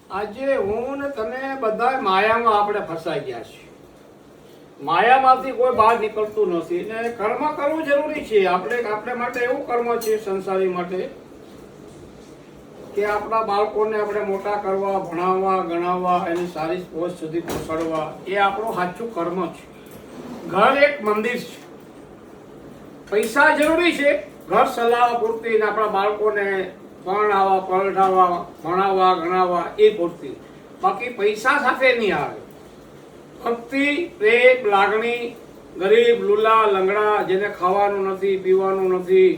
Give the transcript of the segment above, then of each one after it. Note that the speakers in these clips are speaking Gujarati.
આજે હું ને તમે બધા માયામાં આપણે ફસાઈ ગયા છીએ. માયામાંથી કોઈ બહાર નીકળતું નથી ને કર્મ કરવું જરૂરી છે. આપણે માટે એવું કર્મ છે સંસારી માટે કે આપણા બાળકોને આપણે મોટા કરવા, ભણાવવા, ગણાવવા, એની સારી પોસ્ટ સુધી પહોંચાડવા, એ આપણું સાચું કર્મ છે. ઘર એક મંદિર છે. પૈસા જરૂરી છે ઘર ચલાવવા પૂરતી, આપણા બાળકોને પરણાવવા, પલટાવવા, ભણાવવા, ગણાવવા એ પૂરતી. બાકી પૈસા સાથે નહીં આવે. ભક્તિ, પ્રેમ, લાગણી, ગરીબ, લુલા, લંગડા, જેને ખાવાનું નથી, પીવાનું નથી,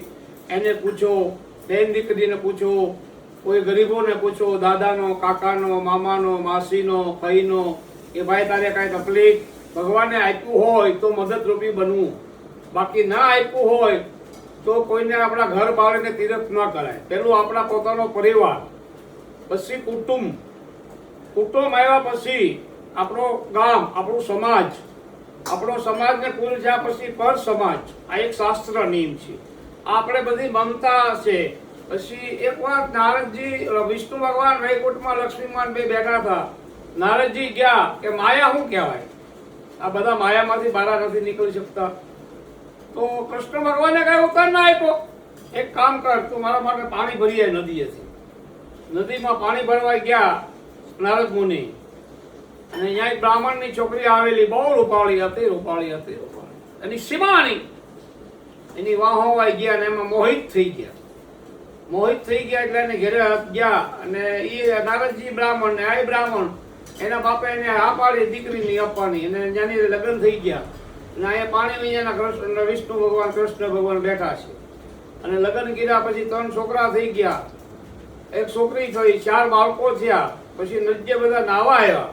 એને પૂછો. બેન દીકરીને પૂછો, કોઈ ગરીબોને પૂછો, દાદાનો, કાકાનો, મામાનો, માસીનો, ભાઈનો, કે ભાઈ તારે કાંઈ તકલીફ, ભગવાને આપ્યું હોય તો મદદરૂપી બનવું. બાકી ના આપ્યું હોય તો કોઈને આપણા ઘર બાળને તીરથ ન કરાય. પેલું આપણા પોતાનો પરિવાર, પછી કુટુંબ, કુટુંબ આવ્યા પછી આપણો ગામ, આપણું સમાજ, આપણો સમાજને પૂર થયા પછી પર સમાજ. આ એક શાસ્ત્ર નિયમ છે. આપણે બધી મમતા છે. પછી એક વાર નારદજી, વિષ્ણુ ભગવાન વૈકુંઠમાં લક્ષ્મીમાન બે બેઠા હતા. નારદજી ગયા કે માયા શું કહેવાય? આ બધા માયામાંથી બહાર નથી નીકળી શકતા. તો કૃષ્ણ ભગવાને કઈ ઉત્તર ના આપ્યો. એક કામ કર, તું મારા માટે પાણી ભરી આય નદીએથી. નદીમાં પાણી ભરવા ગયા નારદ મુનિ, અને અહીંયા એક બ્રાહ્મણની છોકરી આવેલી, બહુ રૂપાળી હતી, રૂપાળી હતી, રૂપાળી, એની સીમાણી, એની વાહો વાઈ ગયા અને એમાં મોહિત થઈ ગયા. મોહિત થઈ ગયા એટલે એને ઘેરે ગયા, અને એ નારદજી બ્રાહ્મણ ને આ બ્રાહ્મણ, એના બાપે એને હા પાડી દીકરીની આપવાની, અને જ્યાંની લગ્ન થઈ ગયા. અને અહીંયા પાણી વિનાના કૃષ્ણ, વિષ્ણુ ભગવાન, કૃષ્ણ ભગવાન બેઠા છે. અને લગ્ન કર્યા પછી 3 છોકરા થઈ ગયા, એક છોકરી થઈ, 4 બાળકો થયા. પછી નદીએ બધા નાવા આવ્યા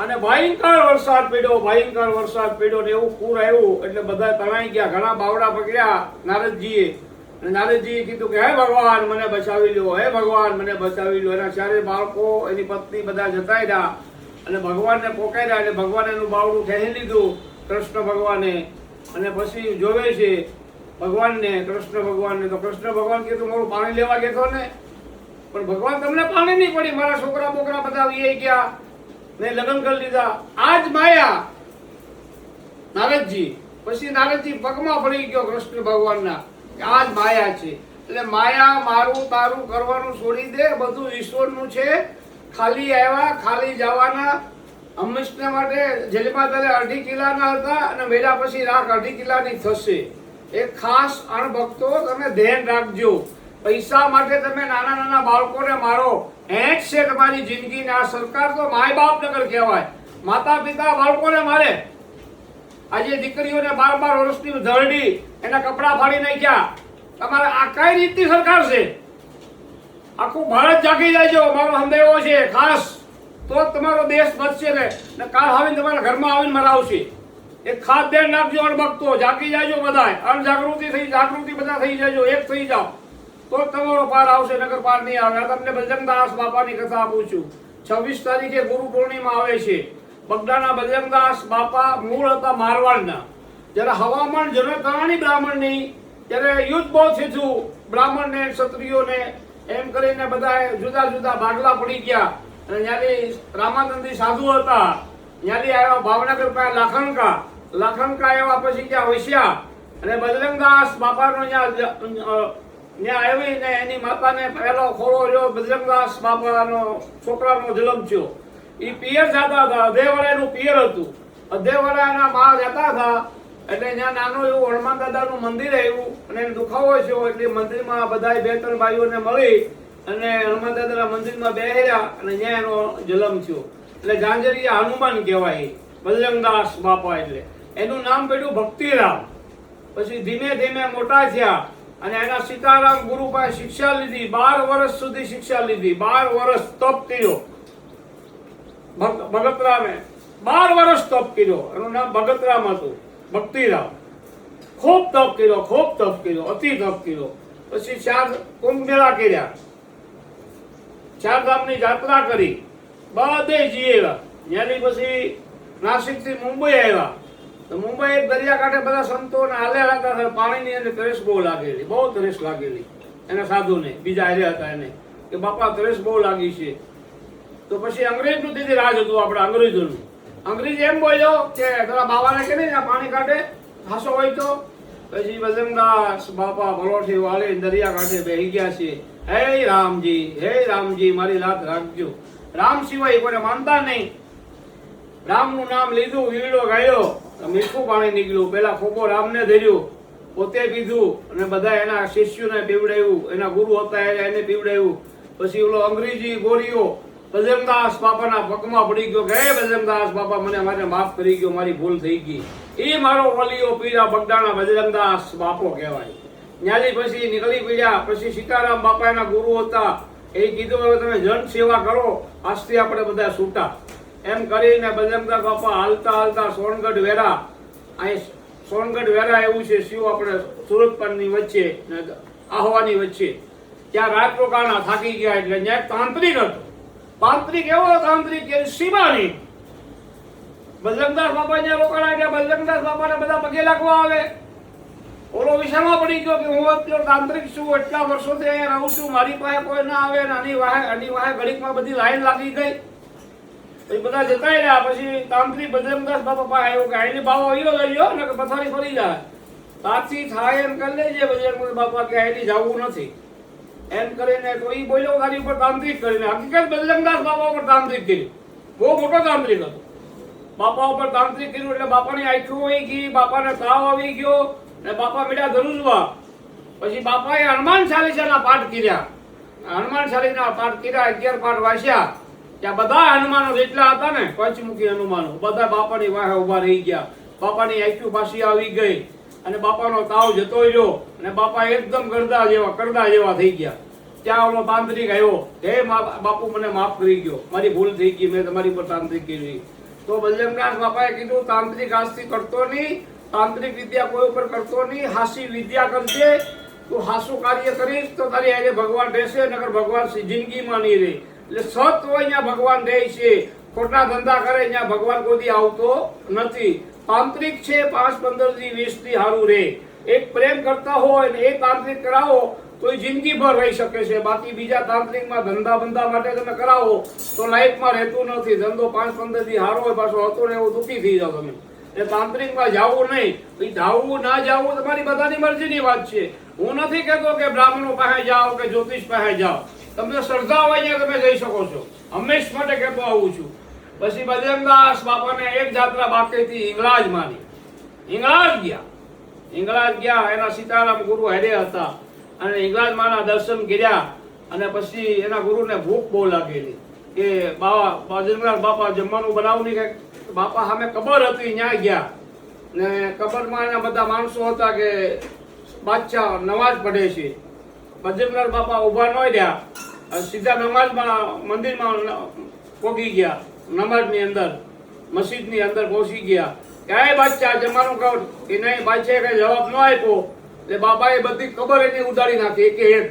અને ભયંકર વરસાદ પડ્યો, ભયંકર વરસાદ પડ્યો ને એવું પૂર આવ્યું એટલે બધા તણાઈ ગયા. ઘણા બાવડા પકડ્યા નારદજીએ, અને નારદજીએ કીધું કે હે ભગવાન મને બચાવી લો, હે ભગવાન મને બચાવી લો. એના 4 બાળકો, એની પત્ની બધા જતા રહ્યા અને ભગવાનને પોકાર્યા. એટલે ભગવાન એનું બાવડું ખેંચી લીધું કૃષ્ણ ભગવાને, અને પછી જોવે છે ભગવાનને, કૃષ્ણ ભગવાનને. તો કૃષ્ણ ભગવાન કીધું મારું પાણી લેવા ગયો ને, પણ ભગવાન તમને પાણી નહીં પડી, મારા છોકરા બોકરા બધા વી ગયા ને લગ્ન કરી લીધા. આજ માયા નારદજી. પછી નારદજી પગમાં પડી ગયો કૃષ્ણ ભગવાનના, આજ માયા છે. એટલે માયા મારું તારું કરવાનું છોડી દે, બધું ઈશ્વરનું છે. ખાલી આવ્યા, ખાલી જવાના. હંમેશને માટે જેલમાં તારે 2.5 કિલાના હતા અને મેળા પછી રાખ 2.5 કિલાની થશે. એક ખાસ અણભક્તો તમે ધ્યાન રાખજો. પૈસા માટે તમે નાના નાના બાળકોને મારો, હેઠ છે તમારી જિંદગી. આ સરકાર તો માય બાપ નગર કહેવાય. માતા પિતા બાળકોને મારે. આજે દીકરીઓને 12 વર્ષની ધરડી, એના કપડા ફાડી નાખ્યા. તમારે આ કઈ રીતની સરકાર છે? આખું ભારત જાગી જાય. મારો સંદેહો છે ખાસ, તો તમારો દેશ બચશે ને કાલ આવીને તમારા ઘરમાં આવીને મરાવશે. એક ખાસ ધ્યાન રાખજો. અણભક્તો જાગી જાયજો બધા, અણજાગૃતિ થઈ, જાગૃતિ બધા થઈ જાયજો, એક થઈ જાઓ તો તમારો પાર આવશે, નગર પાર નહીં આવે. તમને બજરંગદાસ બાપાની કથા આપું છું. 26 તારીખે ગુરુ પૂર્ણિમા આવે છે. બગદાના બજરંગદાસ બાપા મૂળ હતા મારવાડના. જ્યારે હવામાન જનતાણી બ્રાહ્મણની, ત્યારે યુદ્ધ બહુ થયું બ્રાહ્મણને, ક્ષત્રિયોને, એમ કરીને બધા જુદા જુદા ભાગલા પડી ગયા. અને ત્યાંથી રામાનંદી સાધુ હતા, ત્યાંથી આવ્યા ભાવનગર પાસે લાખણકા. લાખણકા આવ્યા પછી ત્યાં વસ્યા, અને બજરંગદાસ બાપાનો ત્યાં આવીને એની માતાને પહેલો ખોળો રહ્યો. બજરંગદાસ બાપાનો છોકરાનો જન્મ થયો. એ પિયર જતા હતા, અધેવાડાનું પિયર હતું. અધેવાડાના માં જતા હતા એટલે ત્યાં નાનું એવું હનુમાન દાદાનું મંદિર આવ્યું, અને એને દુખાવો થયો એટલે મંદિરમાં બધા 2-3 ભાઈઓને મળી અને હનુમાન દાદાના મંદિરમાં બેહ્યા, અને ત્યાં એનો જન્મ થયો. એટલે ઝાંઝરિયા હનુમાન કહેવાય બજરંગદાસ બાપા. એટલે એનું નામ પડ્યું ભક્તિરામ. પછી ધીમે ધીમે મોટા થયા અને એના સીતારામ ગુરુ પાસે શિક્ષા લીધી. 12 વર્ષ સુધી શિક્ષા લીધી. 12 વર્ષ તપ કર્યો ભગતરામે. 12 વર્ષ તપ કર્યો. એનું નામ ભગતરામ હતું, ભક્તિરામ. ખૂબ તપ કર્યો, ખૂબ તપ કર્યો, અતિ તપ કર્યો. પછી 4 કુંભ મેળા કર્યા, 4 ધામની યાત્રા કરી, બધે જીએલા. ત્યાંથી પછી નાસિકથી મુંબઈ આવ્યા. તો મુંબઈ એક દરિયાકાંઠે બધા સંતોને હાલ્યા હતા. પાણીની એને તરસ બહુ લાગેલી, બહુ તરસ લાગેલી એના સાધુને, બીજા હાલ્યા હતા એને, કે બાપા તરસ બહુ લાગી છે. તો પછી અંગ્રેજનું તેથી રાજ હતું આપણે અંગ્રેજોનું. અંગ્રેજ એમ બોલ્યો કે તારા બાવાને કે નહીં પાણી કાઢે હાસો હોય તો. પછી બજરંગદાસ બાપા ભલોઠી વાળી દરિયા કાંઠે બેસી ગયા છે. હે રામજી મારી લાત રાખજો. રામ સિવાય કોઈને માનતા નહીં. રામનું નામ લીધું, વીડો ગાયો, મીઠું પાણી નીકળ્યું. પેલા ખોખો રામને ધર્યું, પોતે પીધું અને બધા એના શિષ્યોને પીવડાવ્યું. એના ગુરુ હતા એને પીવડાવ્યું. પછી ઓલો અંગ્રેજી ગોરીઓ બજરંગદાસ બાપાના પગમાં પડી ગયો કે હે બજરંગદાસ બાપા મને માટે માફ કરી ગયો, મારી ભૂલ થઈ ગઈ. એ મારો વલીઓ પીરા બગદાણા બજરંગદાસ બાપો કહેવાય. ન્યાલી પછી નીકળી પડ્યા. પછી સીતારામ બાપા એના ગુરુ હતા. એ કીધું હવે તમે જન સેવા કરો, આજથી આપણે બધા છૂટા. એમ કરીને બજરંગદાસ બાપા હાલતા હાલતા સોનગઢ વેરા, અહીં સોનગઢ વેરા એવું છે શિવ આપણે સુરતપરની વચ્ચે આહવાની વચ્ચે, ત્યાં રાત રોકાણા થાકી ગયા. એટલે ત્યાં તાંત્રિક હતો. તાંત્રિક એવો તાંત્રિક કે સીમાની. બજરંગદાસ બાપા ત્યાં રોકાણા એટલે બજરંગદાસ બાપાને બધા પગે લાગવા આવે. ઓલો વિષયમાં પડી ગયો કે હું અત્યારે તાંત્રિક છું, એટલા વર્ષોથી અહીંયા રહું છું, મારી પાસે કોઈ ના આવે. આની વાહે ઘડીકમાં બધી લાઈન લાગી ગઈ. એ બધા જતા રહ્યા. પછી તાંત્રિક બજરંગદાસ બાપા પાસે આવ્યો કે આની ભાવ આવ્યો લઈ લો ને પથારી ફરી જાય. તાથી થાય એમ કરી લેજે બજરંગદાસ બાપા કે આની જવું નથી એમ કરીને. તો એ બોલ્યો તારી ઉપર તાંત્રિક કરીને. હકીકત બજરંગદાસ બાપા ઉપર તાંત્રિક કર્યું. બહુ મોટો તાંત્રિક હતો. બાપા ઉપર તાંત્રિક કર્યું એટલે બાપાની આંખો વહી ગઈ, બાપાને તાવ આવી ગયો ને બાપા મીડા ધરુજવા. પછી બાપાએ હનુમાન ચાલીસાના પાઠ કર્યા. હનુમાન ચાલીસાના પાઠ કર્યા, 11 પાઠ વાંચ્યા. ત્યાં બધા હનુમાનો જેટલા હતા ને પંચમુખી હનુમાનો બધા બાપાની વાહે ઉભા રહી ગયા. બાપાની આંખો પાછી આવી ગઈ અને બાપાનો તાવ જતો રહ્યો અને બાપા એકદમ કરદા જેવા થઈ ગયા. ત્યાં ઓલો તાંત્રિક આવ્યો, હે બાપુ મને માફ કરી ગયો, મારી ભૂલ થઈ ગઈ, મેં તમારી પર તાંત્રિક કરી. તો બજરંગદાસ બાપાએ કીધું તાંત્રિક આજથી કરતો નહીં, તાંત્રિક વિદ્યા કોઈ ઉપર કરતો નહીં, હાસી વિદ્યા કરજે. તું હાસું કાર્ય કરીશ તો તારી આજે ભગવાન રહેશે, નકર ભગવાન જિંદગીમાં નહીં રહે. એટલે સત હોય ત્યાં ભગવાન રહે છે, ખોટા ધંધા કરે ત્યાં ભગવાન કોઈ આવતો નથી. તાંત્રિક છે 5-15 દી 20 દી હારું રહે. એક પ્રેમ કરતા હોય ને એ તાંત્રિક કરાવો તો જિંદગીભર રહી શકે છે. બાકી બીજા તાંત્રિકમાં ધંધા માટે તમે કરાવો તો લાઈફમાં રહેતું નથી. ધંધો 5-15 દી હારો હોય પાછો હતો ને એવું દુઃખી થઈ જાવ તમે. એ તાંત્રિકમાં જવું નહીં. જાવું ના જાવું તમારી બધાની મરજીની વાત છે. હું નથી કહેતો કે બ્રાહ્મણો પાસે જાઓ કે જ્યોતિષ પાસે જાઓ. તમને શ્રદ્ધા હોય ત્યાં તમે જઈ શકો છો. હંમેશ માટે કહેતો આવું છું. પછી બજરંગદાસ બાપાને એક જાત્રા બાકી હતી હિંગળાજમાંની. હિંગળાજ ગયા. એના સીતારામ ગુરુ હેડે હતા અને હિંગળાજમાંના દર્શન કર્યા. અને પછી એના ગુરુને ભૂખ બહુ લાગેલી કે બજરંગદાસ બાપા જમવાનું બનાવની કે બાપા સામે કબર હતી ત્યાં ગયા ને કબરમાં એના બધા માણસો હતા કે બાદશાહ નમાજ પઢે છે. બજરંગદાસ બાપા ઉભા ન રહ્યા, સીધા નમાજમાં મંદિરમાં પોગી ગયા. નમાજની અંદર મસ્જિદની અંદર પહોંચી ગયા. ક્યાંય બાદશાહ જમવાનું કહો કે નહીં, બાદશાહે કઈ જવાબ ન આપ્યો એટલે બાપાએ બધી ખબર એની ઉડાડી નાખી એક.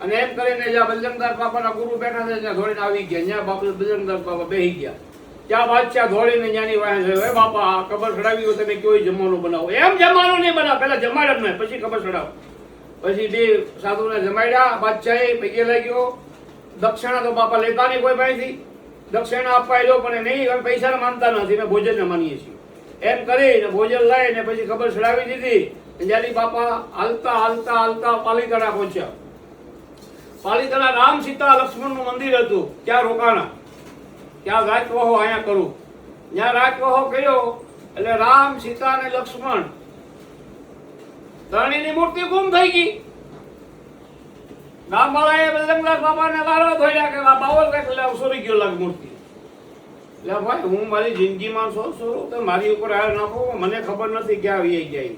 અને એમ કરીને જ્યાં બજરંગદાસ બાપાના ગુરુ બેઠા છે ત્યાં દોડીને આવી ગયા. જ્યાં બાપા બજરંગદાસ બાપા બેસી ગયા ત્યાં બાદશાહ દોડીને જ્યાંની વાહે થયો, હે બાપા ખબર ચડાવી ગયો તમે કેવું જમવાનું બનાવો. એમ જમવાનું નહીં બનાવો, પેલા જમાડે જ નહીં પછી ખબર ચડાવો. પછી બે સાધુને જમાડ્યા. બાદશાહે પૈકે લાગ્યો. દક્ષિણા તો બાપા લેતા નહીં કોઈ પાસેથી. દક્ષિણા આપવા લો પણ નહીં, પૈસા માનતા નથી, અમે ભોજન માનીએ છીએ. એમ કરીને ભોજન લઈને પછી ખબર ચડાવી દીધી. જ્યાંથી બાપા હાલતા પાલીતાણા પહોંચ્યા. પાલીતાણા રામ સીતા લક્ષ્મણનું મંદિર હતું, ત્યાં રોકાણા. ત્યાં રાજવહો અહીંયા કરું. ત્યાં રાજવહો કર્યો એટલે રામ સીતા અને લક્ષ્મણ ત્રણેયની મૂર્તિ ગુમ થઈ ગઈ. ગામવાળાએ બજરંગદાસ બાપાને વારો ધોડ્યા કે બાવલ કઈક એટલે સોરી ગયો લાગે મૂર્તિ. એટલે ભાઈ હું મારી જિંદગીમાં સોરું તો મારી ઉપર આવ્યો નાખો, મને ખબર નથી ક્યાં આવી ગયા.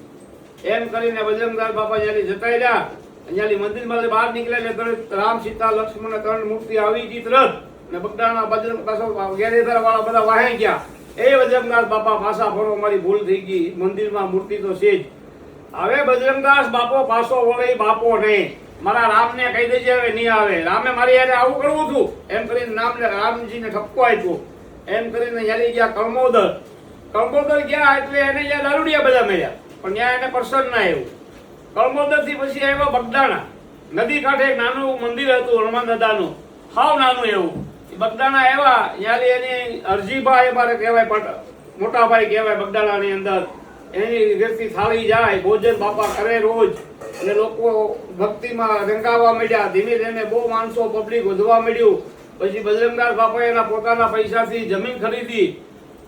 એમ કરીને બજરંગદાસ બાપા જયારે જતા રહ્યા ત્યાંથી મંદિરમાં બહાર નીકળ્યા એટલે રામ સીતા લક્ષ્મણ 3 મૂર્તિ આવી ગઈ તરત. ને બગદાણા બજરંગ ગેરેધર વાળા બધા વાહી ગયા. એ બજરંગદાસ બાપા પાછા ફરો, મારી ભૂલ થઈ ગઈ, મંદિરમાં મૂર્તિ તો છે જ. હવે બજરંગદાસ બાપો પાછો વળે બાપો નહીં, મારા રામને કહી દેજે હવે નહીં આવે. રામે મારી યારે આવું કરવું હતું એમ કરીને રામજીને ઠપકો આપ્યો. એમ કરીને યારી ગયા કળમોદર ગયા એટલે એને જ્યાં દારૂડિયા બધા મળ્યા પણ ત્યાં એને પસંદ ના આવ્યું. કળમોદર થી પછી આવ્યો બગદાણા. નદી કાંઠે એક નાનું મંદિર હતું હનુમાન દાદાનું, હાવ નાનું એવું. બગદાણા આવ્યા ત્યારે એની અરજીભાઈ અમારે કહેવાય, મોટા ભાઈ કહેવાય બગદાણાની અંદર. એની ઘરેથી થાળી જાય, ભોજન બાપા કરે રોજ, અને લોકો ભક્તિમાં રંગાવા માંડ્યા. ધીમે ધીમે બહુ માણસો પબ્લિક વધવા માંડ્યું. પછી બજરંગદાસ બાપાએ એના પોતાના પૈસાથી જમીન ખરીદી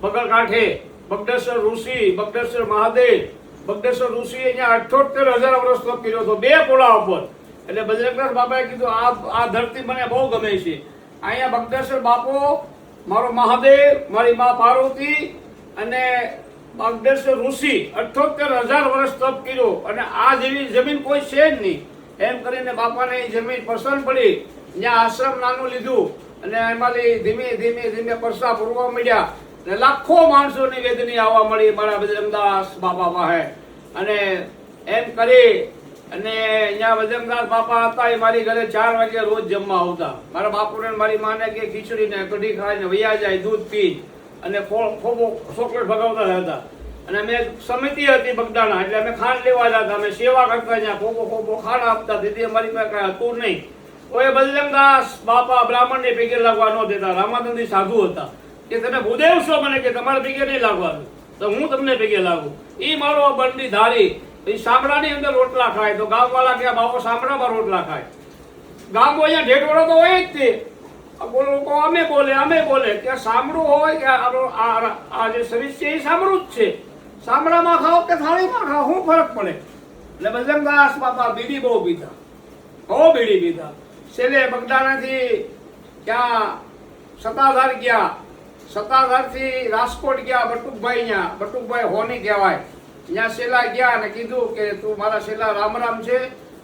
બગલ કાંઠે. બગડેશ્વર ઋષિ, બગડેશ્વર મહાદેવ, બગડેશ્વર ઋષિ અહીંયા 78,000 વર્ષ તપ કર્યો હતો 2 પોળા ઉપર. એટલે બજરંગદાસ બાપાએ કીધું આ ધરતી મને બહુ ગમે છે. અહીંયા બગડેશ્વર બાપો, મારો મહાદેવ, મારી મા પાર્વતી અને બગડેશ્વર ઋષિ 78,000 વર્ષ તપ કર્યો, અને આ જેવી જમીન કોઈ છે જ નહીં. એમ કરીને બાપાને એ જમીન પસંદ પડી, ત્યાં આશ્રમ નાનું લીધું, અને એમાંથી ધીમે ધીમે ધીમે પરસા પૂરવા મળ્યા, અને લાખો માણસોની વેદની આવવા મળી મારા બજરંગદાસ બાપા પાસે. અને એમ કરી અને અહીંયા બજરંગદાસ બાપા હતા એ મારી ઘરે 4 વાગે રોજ જમવા આવતા. મારા બાપુને મારી માને કે ખીચડી ને કઢી ખાઈને વૈયા જાય, દૂધ પી અને ખોબો ચોકલેટ ભગાવતા હતા. અને અમે સમિતિ હતી બગદાણા, એટલે અમે ખાંડ લેવા જતા, અમે સેવા કરતા, ત્યાં ખોબો ખાંડ આપતા. દીદી અમારી પાસે કઈ હતું નહીં. કોઈ બજરંગદાસ બાપા બ્રાહ્મણને ભેગે લાગવા ન દેતા. રામાનંદી સાધુ હતા કે તમે ભૂદેવ છો, મને કે તમારે ભેગે નહીં લાગવાનું, તો હું તમને ભેગે લાગુ. એ મારો બંડી ધારી. એ સાંભળાની અંદર રોટલા ખાય, તો ગામવાળા કે બાપો સાંભળામાં રોટલા ખાય. ગામ અહીંયા ઢેઢોળો તો હોય જ તે. લોકો અમે બોલે કે સાંભળું હોય કે આ જે શરીર છે એ સાંભળું જ છે. સાંભળામાં ખાઓ કે થાળીમાં ખાઓ, શું ફરક પડે? એટલે બજરંગદાસ બાપા બીડી બહુ પીતા, બહુ બીડી પીતા. છેલ્લે બગદાણાથી ત્યાં સત્તાધાર ગયા, સત્તાધારથી રાજકોટ ગયા બટુકભાઈ. ત્યાં બટુકભાઈ હોની કહેવાય. ત્યાં શેલા ગયા અને કીધું કે તું મારા શેલા રામ રામ છે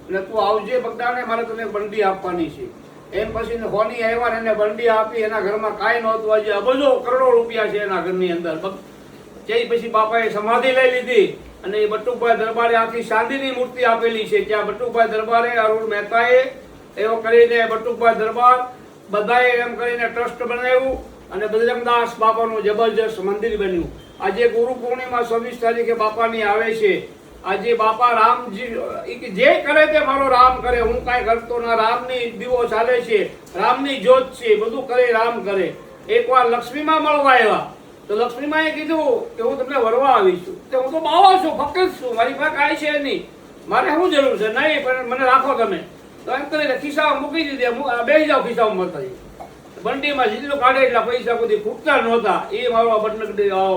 અને તું આવજે બગદાણે, મારે તને બંડી આપવાની છે. એમ પછી હોની આવ્યા એને બંડી આપી. એના ઘરમાં કાંઈ નહોતું, આજે અબજો કરોડો રૂપિયા છે એના ઘરની અંદર. તે પછી બાપાએ સમાધિ લઈ લીધી, અને એ બટુકભાઈ દરબારે આખી ચાંદીની મૂર્તિ આપેલી છે. ત્યાં બટુકભાઈ દરબારે અરુણ મહેતાએ એવો કરીને બટુકભાઈ દરબાર બધાએ એમ કરીને ટ્રસ્ટ બનાવ્યું, અને બજરંગદાસ બાપાનું જબરજસ્ત મંદિર બન્યું. આજે ગુરુ પૂર્ણિમા 26 તારીખે બાપાની આવે છે. આજે બાપા રામજી જે કરે તે મારો રામ કરે, હું કાંઈ કરતો ના. રામની દીવો ચાલે છે, રામની જ્યોત છે, બધું કરે રામ કરે. એકવાર લક્ષ્મીમાં મળવા આવ્યા, તો લક્ષ્મીમાએ કીધું કે હું તમને વરવા આવી છું. તો હું તો બાવા છું, ફકીર છું, મારી પાસે કાંઈ છે નહીં, મારે શું જરૂર છે? નહીં, પણ મને રાખો તમે. તો એમ કરીને ખિસ્સામાં મૂકી દીધી, બેસી જાઓ ખિસ્સામાં મળતા. બંડીમાં જેટલું કાઢે એટલા પૈસા બધી ખૂટતા નહોતા. એ મારો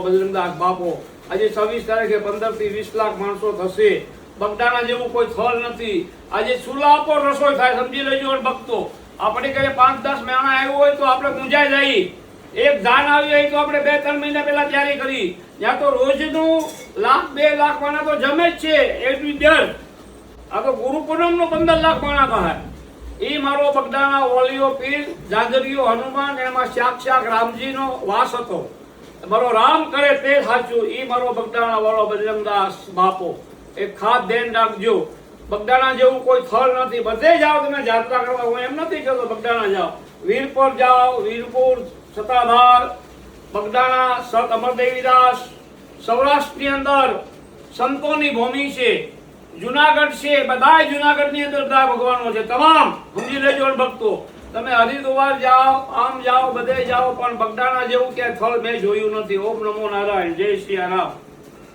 બજરંગદાસ બાપો. આજે 26 તારીખે 15 થી 20 લાખ માણસો થશે. બગદાણા જેવું કોઈ સ્થળ નથી. આજે ચૂલા પર રસોઈ થાય, સમજી લેજો ભક્તો. આપણે ઘરે 5-10 મહિના આવ્યો હોય તો આપણે ગુંજાઈ જાય. એક ધાન આવી હોય તો આપણે 2-3 મહિના પહેલા તૈયારી કરી. ત્યાં તો રોજનું 1,00,000-2 લાખ માણા તો જમે જ છે એટલી દર. આ તો ગુરુ પૂનમનો 15 લાખ માણા કહે. એ મારો બગદાણા ઓલિયો પીર, જાગરીયો હનુમાન, એમાં સાક્ષાત રામજીનો વાસ હતો. મારો રામ કરે તે સાચું. એ મારો બગદાણા વાળો બજરંગદાસ બાપો. એક ખાસ ધ્યાન રાખજો, બગદાણા જેવું કોઈ સ્થળ નથી. બધે જાઓ તમે યાત્રા કરવા, હું એમ નથી કહેતો બગદાણા જાઓ. વીરપુર જાઓ, વીરપુર, સત્તાધાર, બગદાણા, સત અમરદેવીદાસ. સૌરાષ્ટ્રની અંદર સંતોની ભૂમિ છે. જુનાગઢ છે, બધા જુનાગઢની અંદર બધા ભગવાનો છે તમામ. સમજી લેજો ભક્તો. તમે હરિદ્વાર જાઓ, આમ જાઓ, બધે જાઓ, પણ બગદાણા જેવું ક્યાંય સ્થળ મેં જોયું નથી. ઓમ નમો નારાયણ, જય શ્રી રામ.